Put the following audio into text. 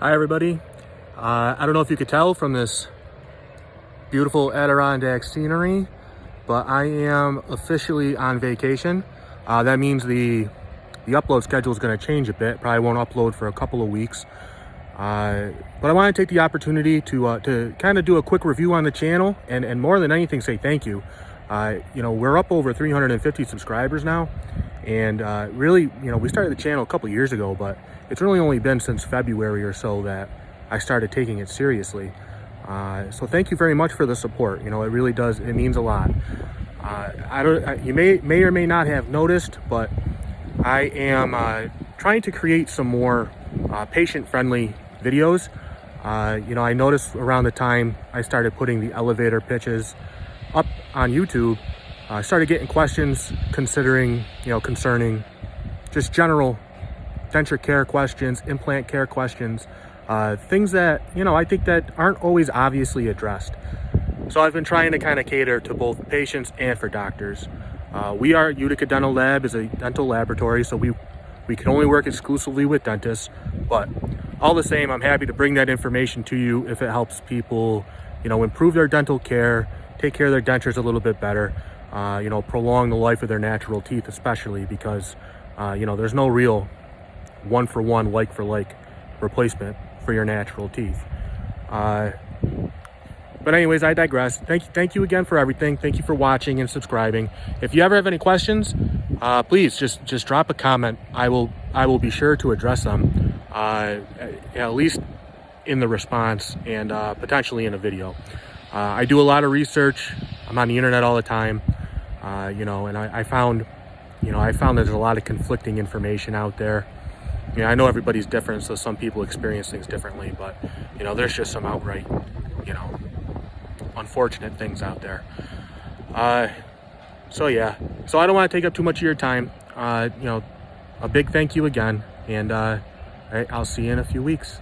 Hi everybody. I don't know if you could tell from this beautiful Adirondack scenery, but I am officially on vacation. That means the upload schedule is going to change a bit. Probably won't upload for a couple of weeks. But I want to take the opportunity to kind of do a quick review on the channel and more than anything say thank you. We're up over 350 subscribers now, and really, we started the channel a couple years ago, but it's really only been since February or so that I started taking it seriously. So thank you very much for the support. It really does. It means a lot. You may or may not have noticed, but I am trying to create some more patient-friendly videos. I noticed around the time I started putting the elevator pitches up on YouTube, I started getting questions concerning just general denture care questions, implant care questions, things that, I think that aren't always obviously addressed. So I've been trying to kind of cater to both patients and for doctors. We are Utica Dental Lab is a dental laboratory, so we can only work exclusively with dentists, but all the same, I'm happy to bring that information to you if it helps people, improve their dental care, take care of their dentures a little bit better, prolong the life of their natural teeth, especially because, there's no real one-for-one, like-for-like replacement for your natural teeth. But anyways, I digress. Thank you again for everything. Thank you for watching and subscribing. If you ever have any questions, please just drop a comment. I will be sure to address them, at least in the response and potentially in a video. I do a lot of research. I'm on the internet all the time, and I found there's a lot of conflicting information out there. I know everybody's different, so some people experience things differently, but there's just some outright, unfortunate things out there. So I don't want to take up too much of your time. A big thank you again, and I'll see you in a few weeks.